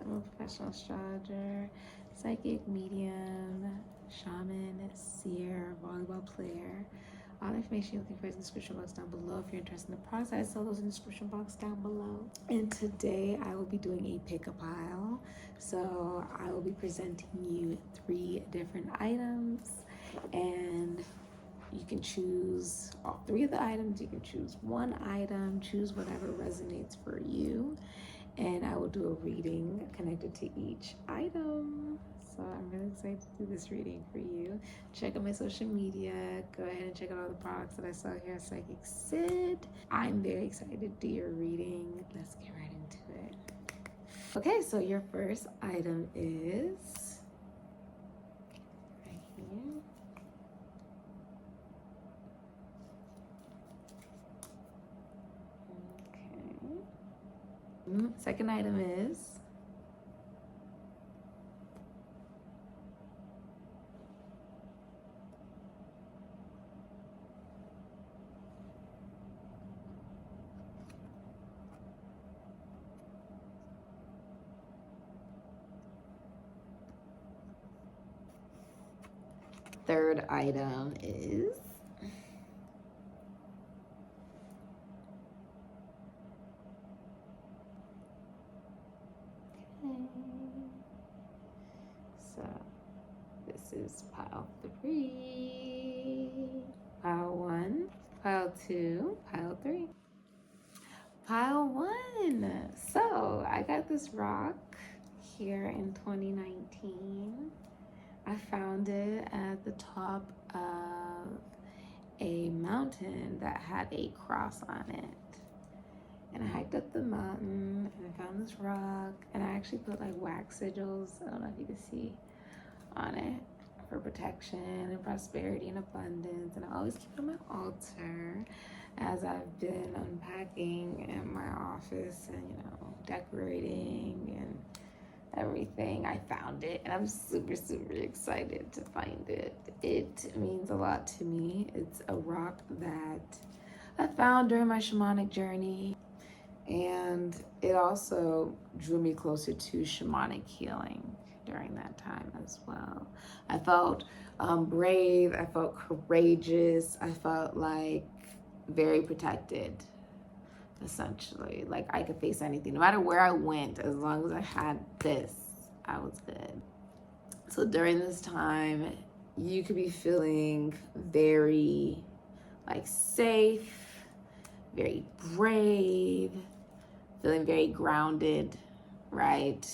I'm a professional astrologer, psychic, medium, shaman, seer, volleyball player. All the information you're looking for is in the description box down below. If you're interested in the products, I sell those in the description box down below. And today I will be doing a pick-a-pile. So I will be presenting you 3 different items, and you can choose all 3 of the items. You can choose 1 item, choose whatever resonates for you. And I will do a reading connected to each item. So I'm really excited to do this reading for you. Check out my social media. Go ahead and check out all the products that I sell here at SIKIKSYD. I'm very excited to do your reading. Let's get right into it. Okay, so your first item is right here. Okay. Second item is third item is so this is pile 3, pile 1, pile 2, pile 3, pile 1. So I got this rock here in 2019. I found it at the top of a mountain that had a cross on it. And I hiked up the mountain and I found this rock, and I actually put like wax sigils, I don't know if you can see, on it for protection and prosperity and abundance. And I always keep it on my altar as I've been unpacking in my office and, you know, decorating and everything. I found it and I'm super excited to find it. It means a lot to me. It's a rock that I found during my shamanic journey, and it also drew me closer to shamanic healing during that time as well. I felt brave, I felt courageous, I felt like very protected, essentially. Like I could face anything, no matter where I went, as long as I had this, I was good. So during this time, you could be feeling very like safe, very brave, feeling very grounded, right?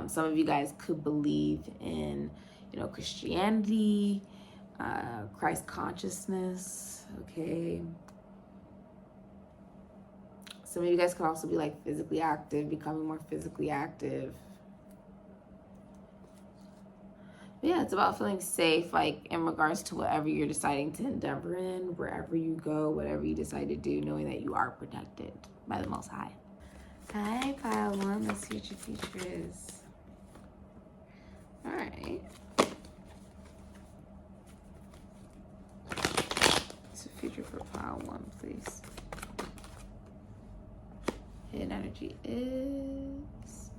Some of you guys could believe in, you know, Christianity, Christ consciousness, okay? Some of you guys could also be like physically active, becoming more physically active. But yeah, it's about feeling safe, like in regards to whatever you're deciding to endeavor in, wherever you go, whatever you decide to do, knowing that you are protected by the Most High. Hi, pile 1, let's see what your future is. All right. What's the future for pile 1, please? Hidden energy is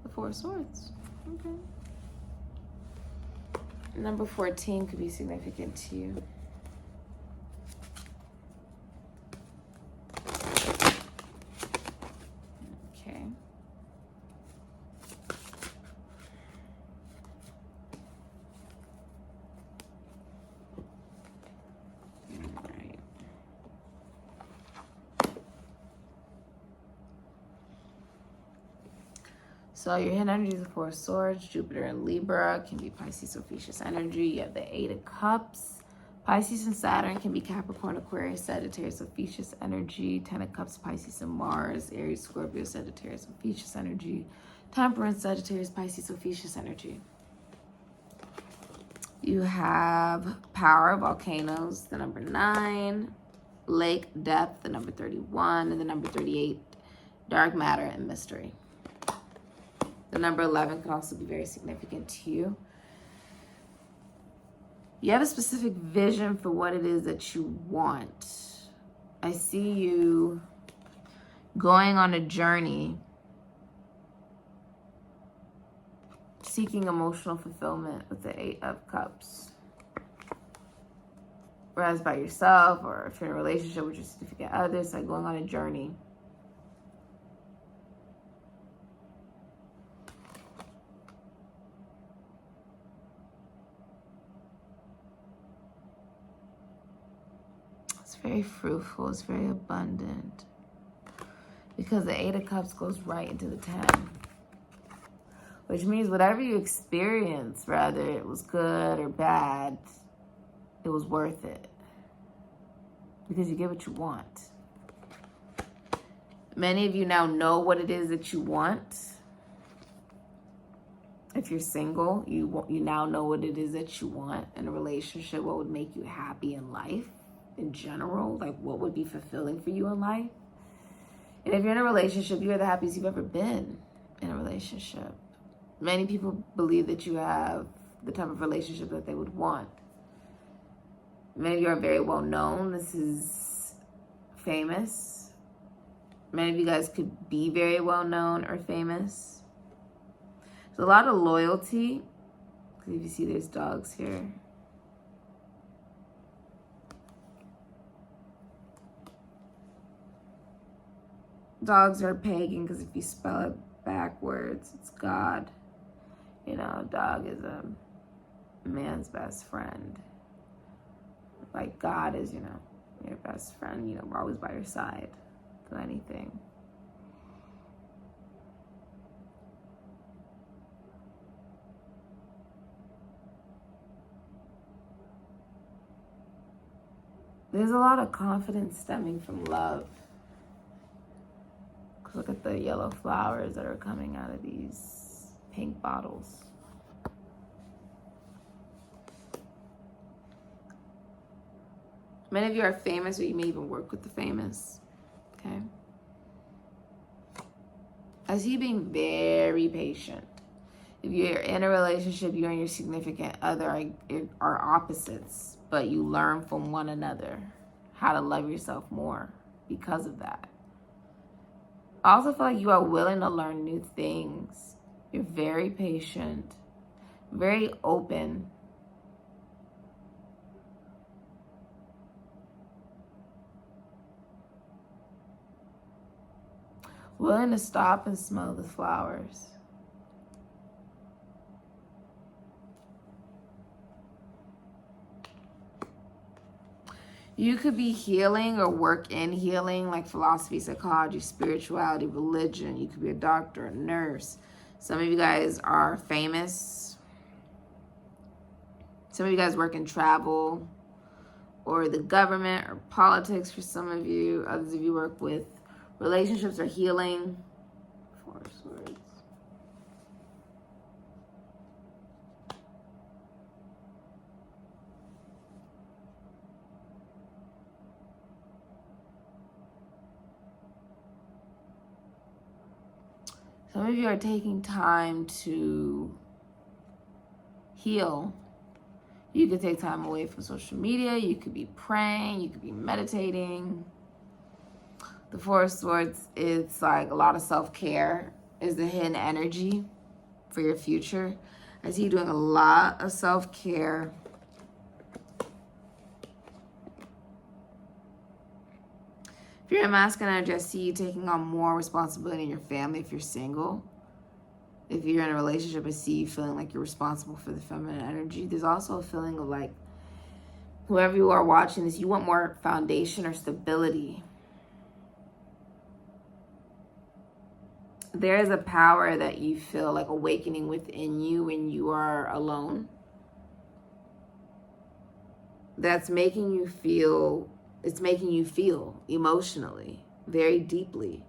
the 4 of Swords. Okay. Number 14 could be significant to you. Okay. All right. So your hidden energy is the 4 of Swords, Jupiter and Libra can be Pisces, Ophiuchus energy. You have the 8 of Cups. Pisces and Saturn can be Capricorn, Aquarius, Sagittarius, Ophiuchus energy. 10 of Cups, Pisces and Mars, Aries, Scorpio, Sagittarius, Ophiuchus energy. Temperance, Sagittarius, Pisces, Ophiuchus energy. You have Power, Volcanoes, the number 9. Lake, Depth, the number 31. And the number 38, Dark Matter and Mystery. The number 11 can also be very significant to you. You have a specific vision for what it is that you want. I see you going on a journey seeking emotional fulfillment with the 8 of Cups. Whereas by yourself, or if you're in a relationship with your significant other, it's like going on a journey. It's very fruitful, it's very abundant. Because the 8 of Cups goes right into the 10. Which means whatever you experience, whether it was good or bad, it was worth it. Because you get what you want. Many of you now know what it is that you want. If you're single, you now know what it is that you want in a relationship, what would make you happy in life in general, like what would be fulfilling for you in life. And if you're in a relationship, you are the happiest you've ever been in a relationship. Many people believe that you have the type of relationship that they would want. Many of you are very well known. This is famous. Many of you guys could be very well known or famous. There's a lot of loyalty. If you see, there's dogs here. Dogs are pagan because if you spell it backwards, it's God. You know, a dog is a man's best friend. Like God is, you know, your best friend. You know, we're always by your side through anything. There's a lot of confidence stemming from love. Look at the yellow flowers that are coming out of these pink bottles. Many of you are famous, or you may even work with the famous. Okay. I see you being very patient. If you're in a relationship, you and your significant other are opposites, but you learn from one another how to love yourself more because of that. I also feel like you are willing to learn new things. You're very patient, very open. Willing to stop and smell the flowers. You could be healing or work in healing, like philosophy, psychology, spirituality, religion. You could be a doctor, a nurse. Some of you guys are famous. Some of you guys work in travel or the government or politics for some of you. Others of you work with relationships or healing. 4 swords. Some of you are taking time to heal. You could take time away from social media. You could be praying. You could be meditating. The 4 of Swords, it's like a lot of self-care is the hidden energy for your future. I see you doing a lot of self-care. If you're a masculine energy, I see you taking on more responsibility in your family if you're single. If you're in a relationship, I see you feeling like you're responsible for the feminine energy. There's also a feeling of like, whoever you are watching this, you want more foundation or stability. There is a power that you feel like awakening within you when you are alone. That's making you feel, it's making you feel emotionally, very deeply.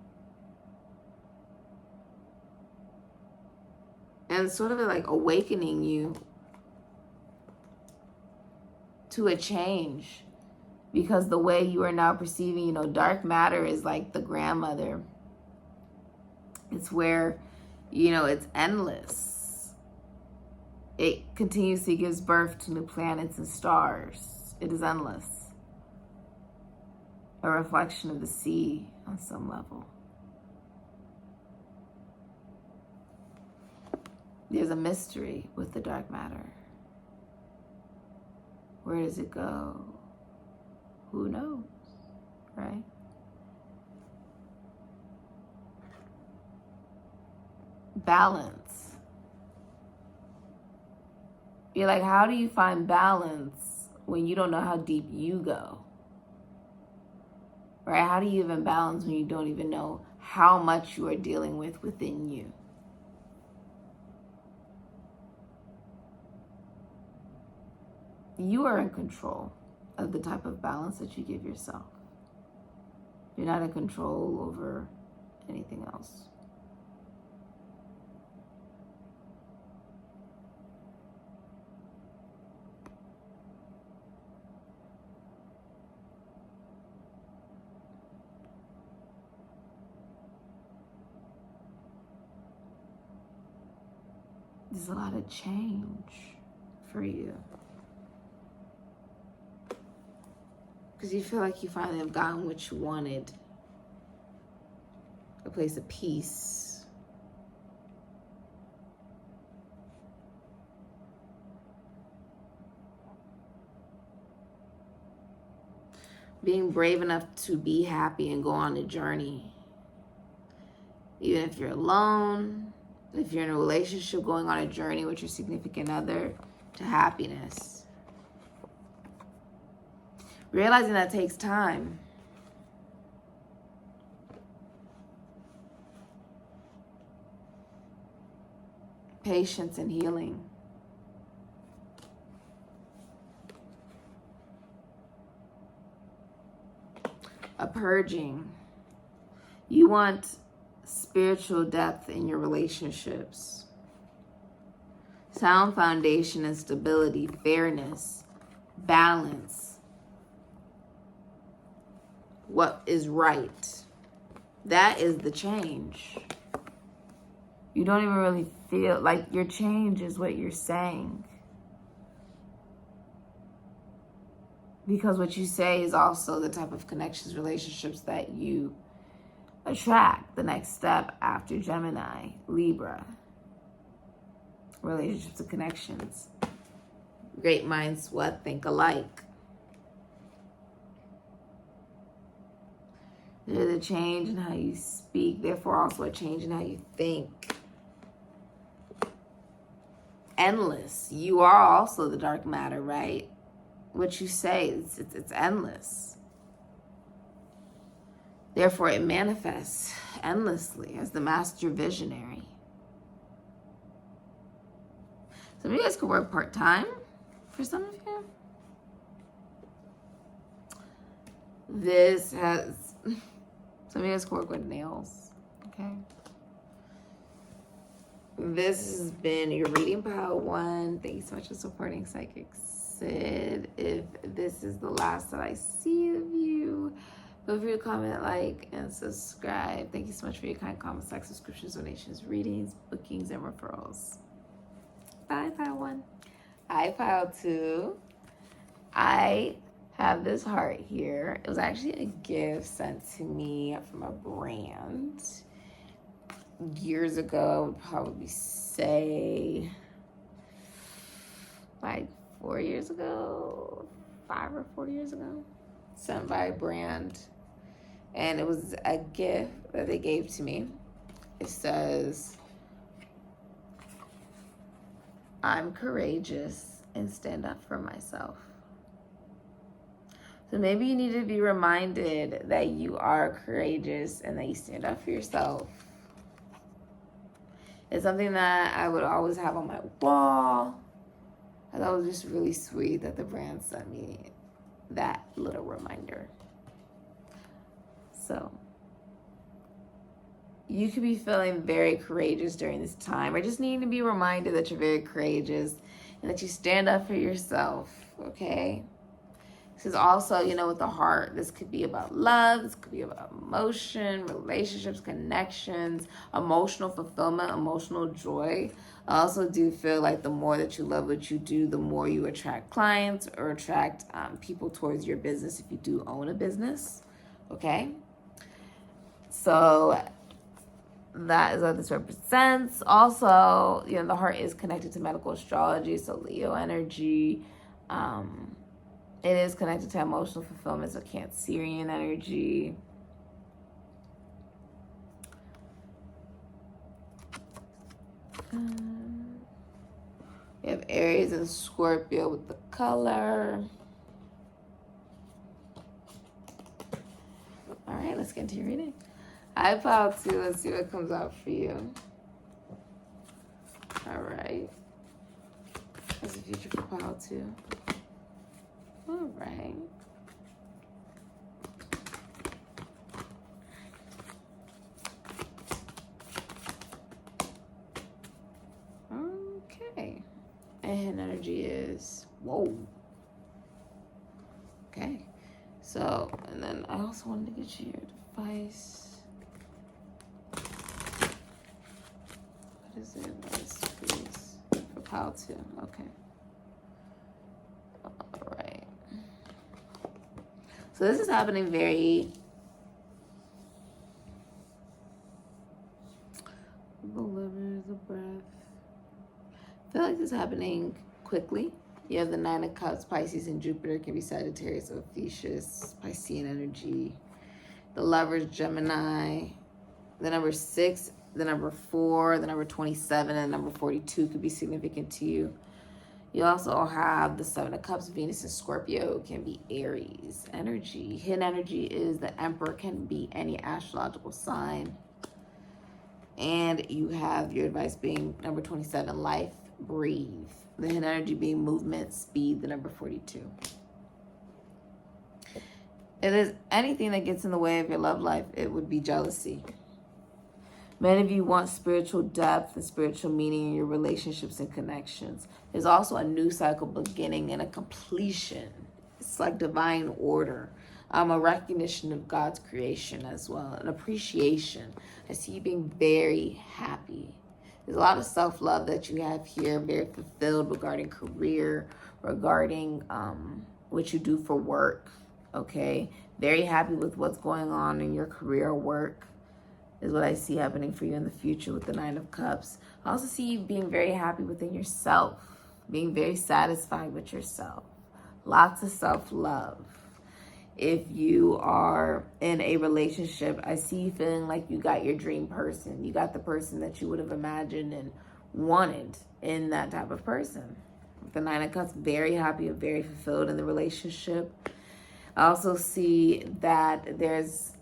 And sort of like awakening you to a change. Because the way you are now perceiving, you know, dark matter is like the grandmother. It's where, you know, it's endless. It continuously gives birth to new planets and stars. It is endless. A reflection of the sea on some level. There's a mystery with the dark matter. Where does it go? Who knows, right? Balance. You're like, how do you find balance when you don't know how deep you go? Right? How do you even balance when you don't even know how much you are dealing with within you? You are in control of the type of balance that you give yourself. You're not in control over anything else. There's a lot of change for you. Because you feel like you finally have gotten what you wanted. A place of peace. Being brave enough to be happy and go on a journey. Even if you're alone, if you're in a relationship, going on a journey with your significant other to happiness. Realizing that takes time. Patience and healing. A purging. You want spiritual depth in your relationships. Sound foundation and stability, fairness, balance. What is right? That is the change. You don't even really feel like your change is what you're saying. Because what you say is also the type of connections, relationships that you attract. The next step after Gemini, Libra. Relationships and connections. Great minds, what? Think alike. There's a change in how you speak, therefore also a change in how you think. Endless. You are also the dark matter, right? What you say, it's endless. Therefore, it manifests endlessly as the master visionary. Some of you guys could work part-time for some of you. This has, some of you guys could work with nails, okay? This has been your reading pile 1. Thank you so much for supporting SIKIKSYD. If this is the last that I see of you, feel free to comment, like, and subscribe. Thank you so much for your kind comments, like, subscriptions, donations, readings, bookings, and referrals. Bye, pile 1. Hi, pile 2. I have this heart here. It was actually a gift sent to me from a brand years ago. I would probably say like 4 years ago, 5 or 4 years ago. Sent by a brand. And it was a gift that they gave to me. It says, I'm courageous and stand up for myself. So maybe you need to be reminded that you are courageous and that you stand up for yourself. It's something that I would always have on my wall. I thought it was just really sweet that the brand sent me that little reminder. So you could be feeling very courageous during this time, or just needing to be reminded that you're very courageous and that you stand up for yourself, okay? This is also, you know, with the heart, this could be about love, this could be about emotion, relationships, connections, emotional fulfillment, emotional joy. I also do feel like the more that you love what you do, the more you attract clients or attract people towards your business if you do own a business, okay? So that is what this represents. Also, you know, the heart is connected to medical astrology, so Leo energy. It is connected to emotional fulfillment, so Cancerian energy. We have Aries and Scorpio with the color. All right, let's get into your reading. I pile 2. Let's see what comes out for you. All right. What's the future for pile 2? All right. Okay. And energy is, whoa. Okay. So, and then I also wanted to get you your device. What is it? Advice, please. For pile 2. Okay. All right. So this is happening very... The liver, the breath. I feel like this is happening quickly. You have the 9 of Cups, Pisces, and Jupiter. It can be Sagittarius, Ophiuchus, Piscean energy. The Lovers, Gemini. The number 6, the number 4, the number 27, and the number 42 could be significant to you. You also have the 7 of Cups, Venus, and Scorpio. It can be Aries energy. Hidden energy is the Emperor, can be any astrological sign. And you have your advice being number 27, life, breathe. The hidden energy being movement, speed, the number 42. If there's anything that gets in the way of your love life, it would be jealousy. Many of you want spiritual depth and spiritual meaning in your relationships and connections. There's also a new cycle beginning and a completion. It's like divine order. A recognition of God's creation as well, an appreciation. I see you being very happy. There's a lot of self-love that you have here, very fulfilled regarding career, regarding what you do for work, okay? Very happy with what's going on in your career or work is what I see happening for you in the future with the 9 of Cups. I also see you being very happy within yourself, being very satisfied with yourself. Lots of self-love. If you are in a relationship, I see you feeling like you got your dream person. You got the person that you would have imagined and wanted in that type of person. With the 9 of Cups, very happy and very fulfilled in the relationship. I also see that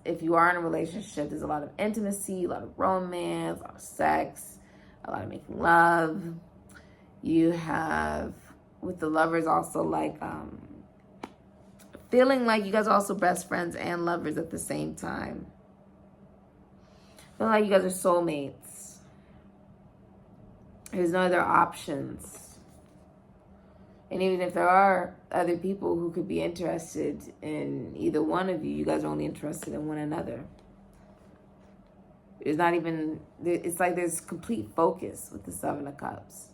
if you are in a relationship, there's a lot of intimacy, a lot of romance, a lot of sex, a lot of making love. You have, with the Lovers, also like, feeling like you guys are also best friends and lovers at the same time. Feeling like you guys are soulmates. There's no other options. And even if there are other people who could be interested in either one of you, you guys are only interested in one another. There's not even, it's like there's complete focus with the 7 of Cups.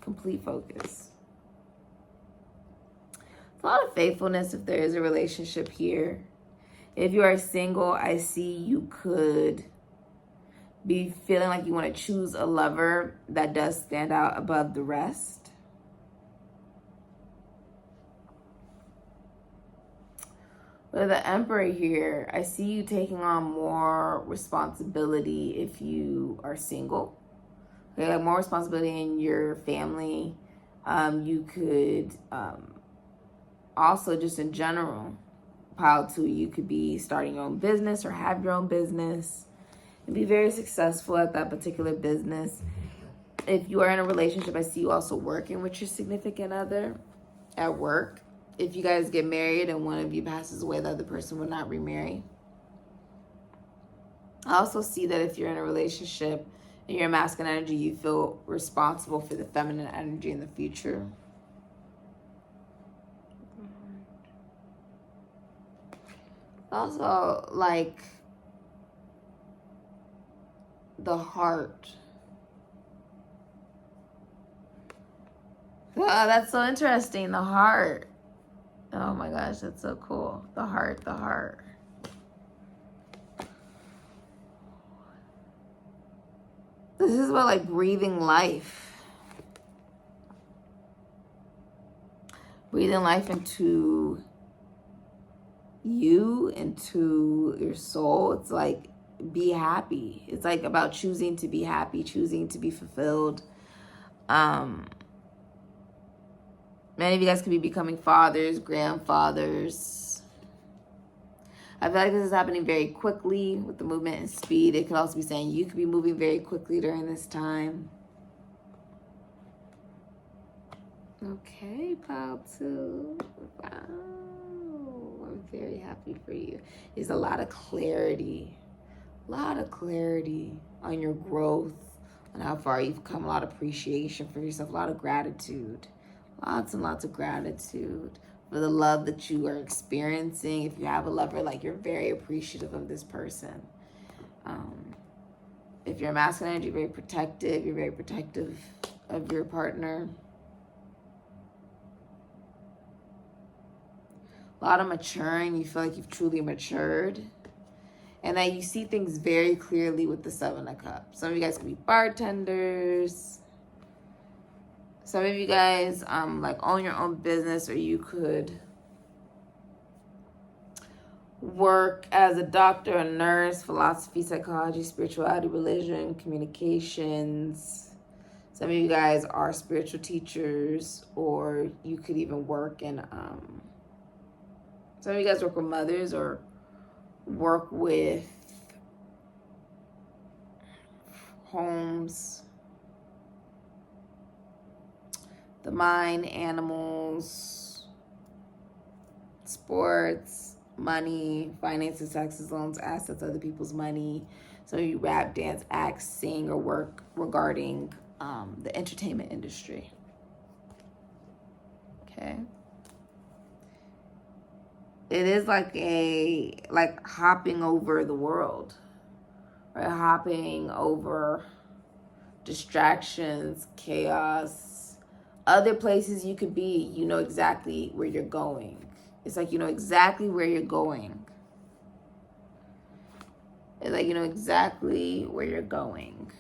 Complete focus. A lot of faithfulness if there is a relationship here. If you are single, I see you could be feeling like you want to choose a lover that does stand out above the rest. With the Emperor here, I see you taking on more responsibility if you are single. Okay, like more responsibility in your family. You could also just in general, pile 2, you could be starting your own business or have your own business and be very successful at that particular business. If you are in a relationship, I see you also working with your significant other at work. If you guys get married and one of you passes away, the other person will not remarry. I also see that if you're in a relationship and you're masculine energy, you feel responsible for the feminine energy in the future. Also, like the heart. Oh, that's so interesting. The heart. Oh my gosh, that's so cool. The heart, the heart. This is about like breathing life. Breathing life into you, into your soul. It's like, be happy. It's like about choosing to be happy, choosing to be fulfilled. Many of you guys could be becoming fathers, grandfathers. I feel like this is happening very quickly with the movement and speed. It could also be saying you could be moving very quickly during this time. Okay, pile 2. Wow. I'm very happy for you. There's a lot of clarity. A lot of clarity on your growth, on how far you've come, a lot of appreciation for yourself, a lot of gratitude. Lots and lots of gratitude for the love that you are experiencing. If you have a lover, like, you're very appreciative of this person. If you're a masculine energy, you're very protective of your partner. A lot of maturing. You feel like you've truly matured. And that you see things very clearly with the 7 of Cups. Some of you guys could be bartenders. Some of you guys like own your own business, or you could work as a doctor, a nurse, philosophy, psychology, spirituality, religion, communications. Some of you guys are spiritual teachers, or you could even work in, some of you guys work with mothers or work with homes, the mind, animals, sports, money, finances, taxes, loans, assets, other people's money. Some of you rap, dance, act, sing, or work regarding the entertainment industry. Okay. It is like hopping over the world, right? Hopping over distractions, chaos, other places you could be. You know exactly where you're going. It's like you know exactly where you're going. It's like you know exactly where you're going.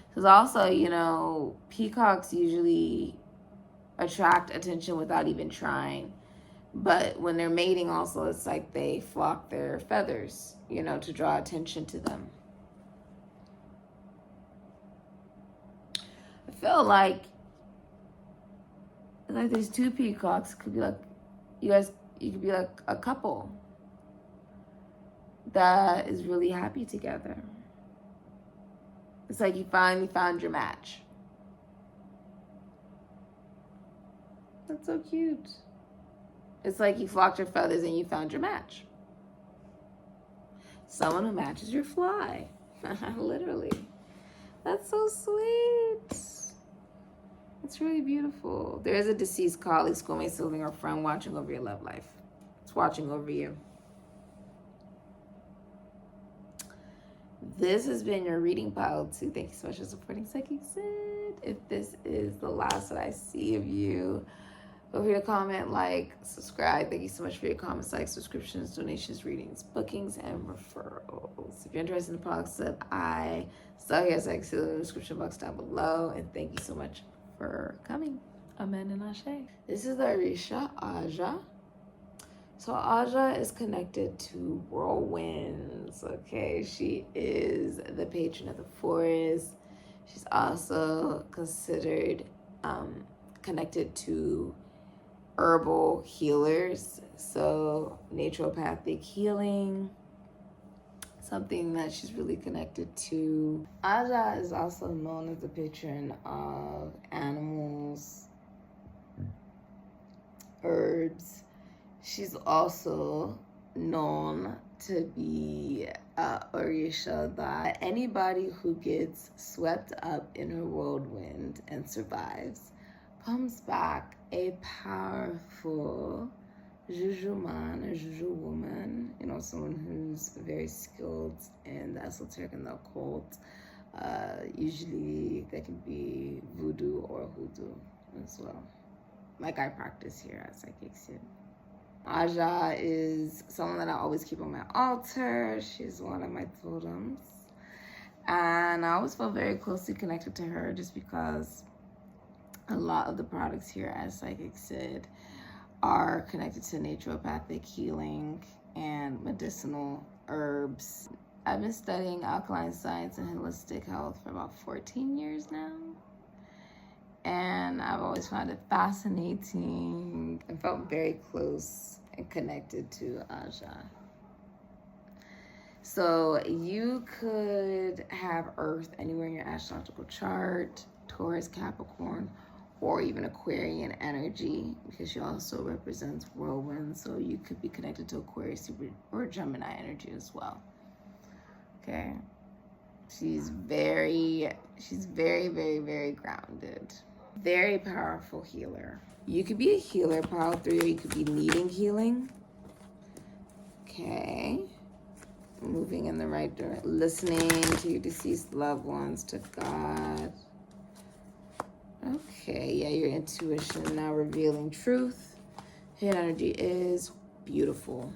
Because also, you know, peacocks usually attract attention without even trying. But when they're mating also, it's like they flock their feathers, you know, to draw attention to them. I feel like there's 2 peacocks. Could be like, you could be like a couple that is really happy together. It's like you finally found your match. That's so cute. It's like you flocked your feathers and you found your match. Someone who matches your fly. Literally. That's so sweet. It's really beautiful. There is a deceased colleague, schoolmate, sibling, or friend watching over your love life. It's watching over you. This has been your reading, pile 2. Thank you so much for supporting SIKIKSYD. If this is the last that I see of you, feel free to comment, like, subscribe. Thank you so much for your comments, likes, subscriptions, donations, readings, bookings, and referrals. If you're interested in the products that I sell here, I can see in the description box down below. And thank you so much for coming. Amen and Ashe. This is the Orisha Aja. So Aja is connected to whirlwinds, okay? She is the patron of the forest. She's also considered connected to herbal healers, so naturopathic healing, something that she's really connected to. Aja is also known as the patron of animals, herbs. She's also known to be Orisha that anybody who gets swept up in her whirlwind and survives comes back a powerful juju man or juju woman, you know, someone who's very skilled in the esoteric and the occult. Usually that can be voodoo or hoodoo as well, like I practice here at SIKIKSYD. Aja is someone that I always keep on my altar. She's one of my totems. And I always felt very closely connected to her just because a lot of the products here at SIKIKSYD are connected to naturopathic healing and medicinal herbs. I've been studying alkaline science and holistic health for about 14 years now. And I've always found it fascinating and felt very close and connected to Aja. So you could have Earth anywhere in your astrological chart, Taurus, Capricorn, or even Aquarian energy, because she also represents whirlwind. So you could be connected to Aquarius or Gemini energy as well. Okay. She's very, very, very grounded. Very powerful healer. You could be a healer, pile 3, or you could be needing healing. Okay. Moving in the right direction. Listening to your deceased loved ones, to God. Okay, yeah, your intuition now revealing truth. Hidden energy is beautiful.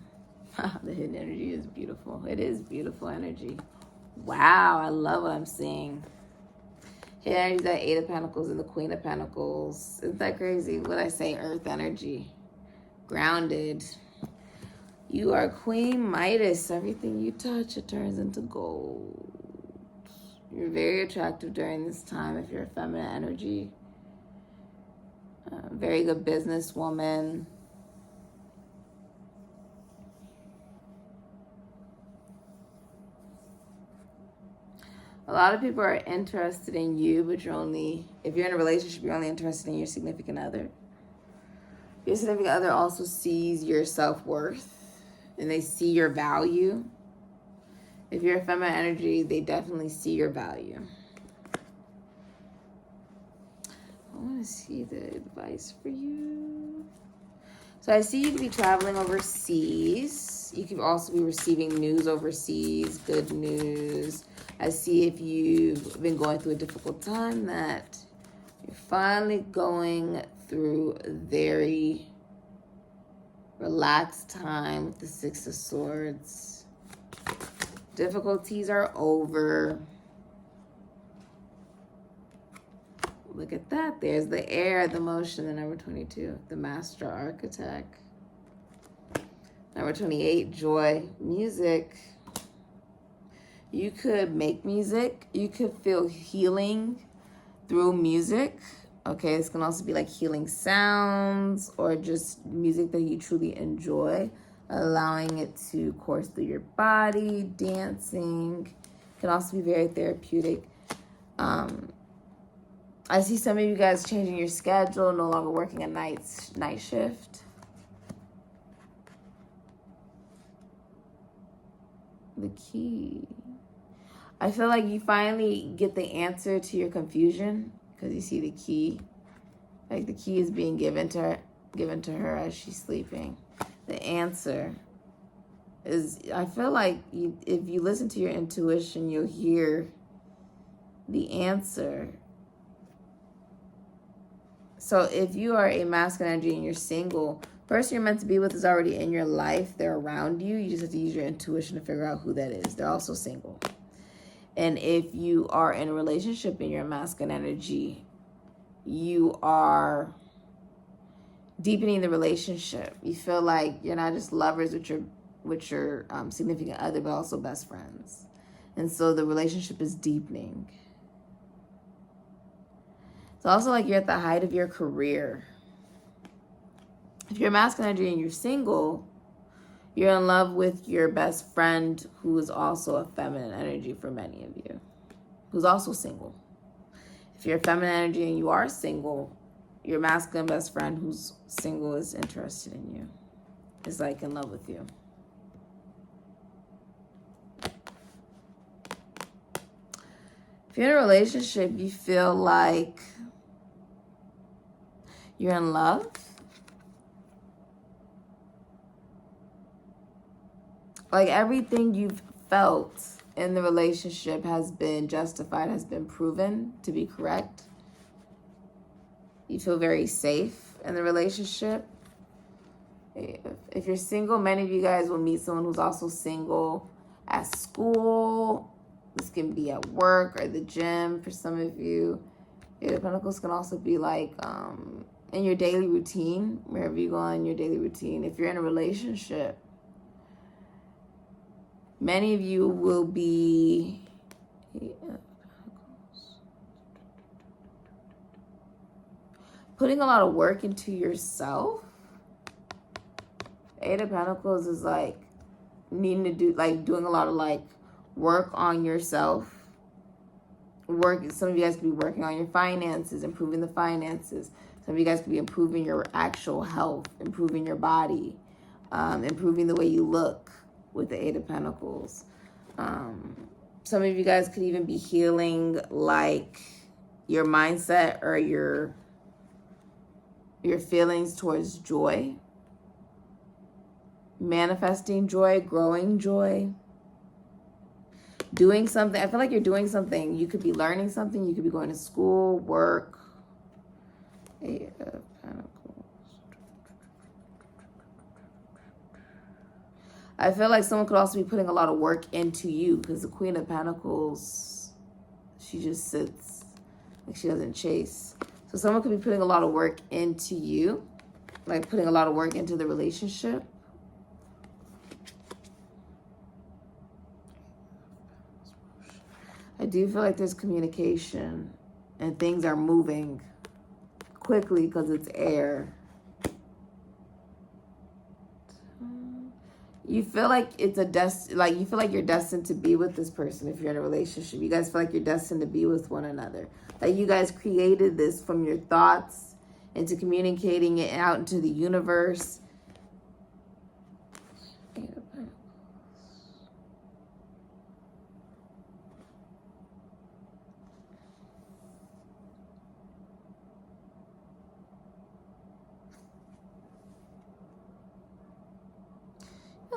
The hidden energy is beautiful. It is beautiful energy. Wow, I love what I'm seeing. Hidden energy is that 8 of Pentacles and the Queen of Pentacles. Isn't that crazy? What I say, Earth energy. Grounded. You are Queen Midas. Everything you touch, it turns into gold. You're very attractive during this time if you're a feminine energy. Very good businesswoman. A lot of people are interested in you, but if you're in a relationship, you're only interested in your significant other. Your significant other also sees your self-worth and they see your value. If you're a feminine energy, they definitely see your value. I want to see the advice for you. So I see you could be traveling overseas. You could also be receiving news overseas, good news. I see if you've been going through a difficult time that you're finally going through a very relaxed time with the 6 of Swords. Difficulties are over. Look at that. There's the air, the motion, the number 22, the master architect. Number 28, joy, music. You could make music. You could feel healing through music. Okay, this can also be like healing sounds or just music that you truly enjoy, allowing it to course through your body. Dancing can also be very therapeutic. I see some of you guys changing your schedule, no longer working a night shift. The key. I feel like you finally get the answer to your confusion because you see the key. Like the key is being given to her as she's sleeping. The answer is, I feel like if you listen to your intuition, you'll hear the answer. So if you are a masculine energy and you're single, person you're meant to be with is already in your life. They're around you. You just have to use your intuition to figure out who that is. They're also single. And if you are in a relationship and you're a masculine energy, you are deepening the relationship. You feel like you're not just lovers with your significant other, but also best friends. And so the relationship is deepening. It's also like you're at the height of your career. If you're a masculine energy and you're single, you're in love with your best friend who is also a feminine energy for many of you, who's also single. If you're a feminine energy and you are single, your masculine best friend who's single is interested in you, is like in love with you. If you're in a relationship, you feel like you're in love. Like everything you've felt in the relationship has been justified, has been proven to be correct. You feel very safe in the relationship. If you're single, many of you guys will meet someone who's also single at school. This can be at work or the gym for some of you. Eight of Pentacles can also be like in your daily routine, wherever you go in your daily routine. If you're in a relationship, many of you will be putting a lot of work into yourself. Eight of Pentacles is like needing to do, like doing a lot of like work on yourself. Some of you guys could be working on your finances, improving the finances. Some of you guys could be improving your actual health, improving your body, improving the way you look with the Eight of Pentacles. Some of you guys could even be healing like your mindset or your feelings towards joy. Manifesting joy, growing joy. Doing something. I feel like you're doing something. You could be learning something. You could be going to school, work. Eight of Pentacles. I feel like someone could also be putting a lot of work into you, because the Queen of Pentacles, she just sits, like she doesn't chase. So someone could be putting a lot of work into you, like putting a lot of work into the relationship. I do feel like there's communication and things are moving quickly because it's air. You feel like it's you feel like you're destined to be with this person if you're in a relationship. You guys feel like you're destined to be with one another. Like you guys created this from your thoughts into communicating it out into the universe.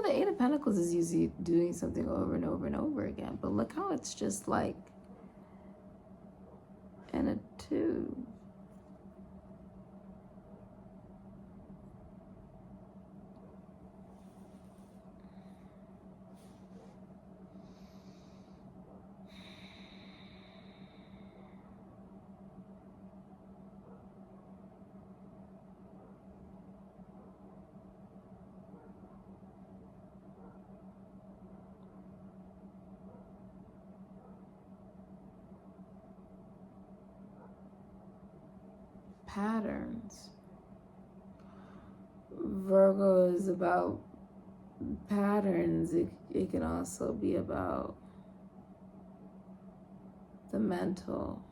The Eight of Pentacles is usually doing something over and over and over again. But look how it's just like and a two. Patterns. Virgo is about patterns. It can also be about the mental.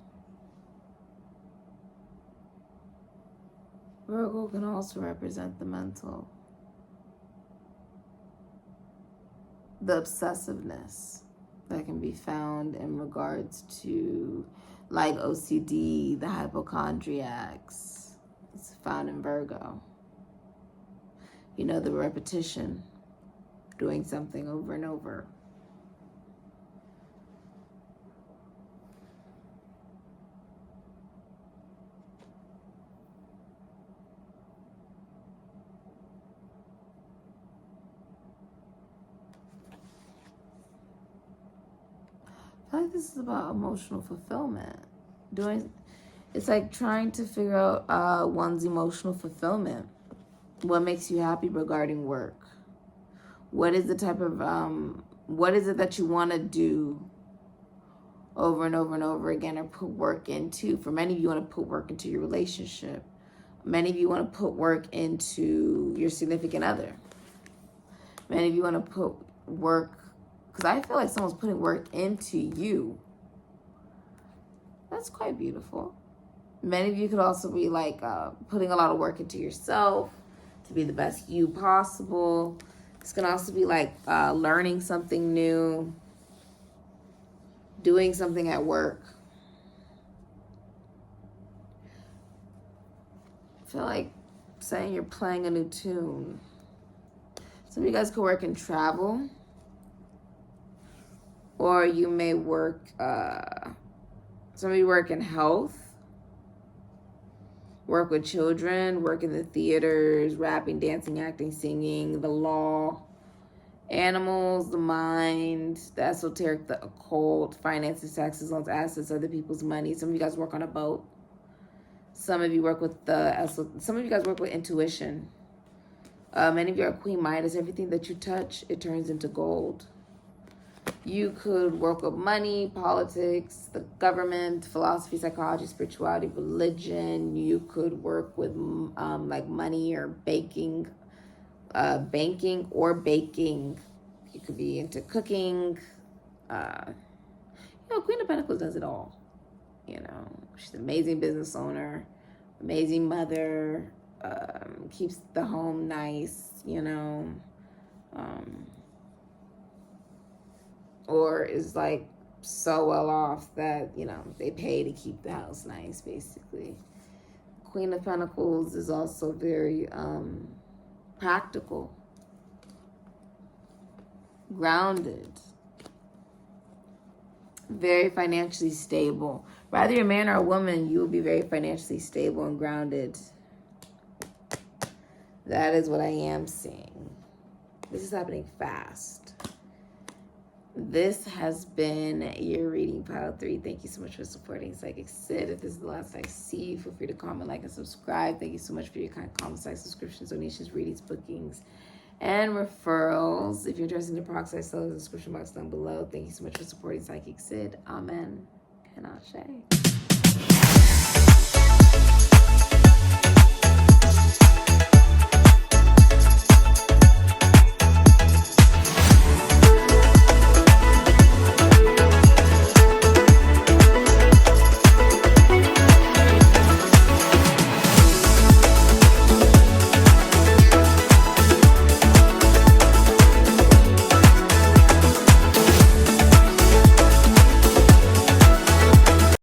Virgo can also represent the mental. The obsessiveness that can be found in regards to like OCD, the hypochondriacs. It's found in Virgo. You know, the repetition, doing something over and over. I feel like this is about emotional fulfillment. It's like trying to figure out one's emotional fulfillment. What makes you happy regarding work? What is the type of, what is it that you want to do over and over and over again or put work into? For many of you, want to put work into your relationship. Many of you want to put work into your significant other. Many of you want to put work, because I feel like someone's putting work into you. That's quite beautiful. Many of you could also be like putting a lot of work into yourself to be the best you possible. This can also be like learning something new, doing something at work. I feel like saying you're playing a new tune. Some of you guys could work in travel, or you may work, some of you work in health, work with children, work in the theaters, rapping, dancing, acting, singing, the law. Animals, the mind, the esoteric, the occult, finances, taxes, loans, assets, other people's money. Some of you guys work on a boat. Some of you work with some of you guys work with intuition. Many of you are Queen Midas. Everything that you touch, it turns into gold. You could work with money, politics, the government, philosophy, psychology, spirituality, religion. You could work with like money or banking or baking. You could be into cooking. Queen of Pentacles does it all. She's an amazing business owner, amazing mother, keeps the home nice, or is like so well off that, they pay to keep the house nice, basically. Queen of Pentacles is also very practical, grounded, very financially stable. Whether you're a man or a woman, you will be very financially stable and grounded. That is what I am seeing. This is happening fast. This has been your reading, pile 3. Thank you so much for supporting SIKIKSYD. If this is the last I see you, feel free to comment, like, and subscribe. Thank you so much for your kind comments, like, subscriptions, donations, readings, bookings, and referrals. If you're interested in the products I sell in the description box down below. Thank you so much for supporting SIKIKSYD. Amen and Ashe.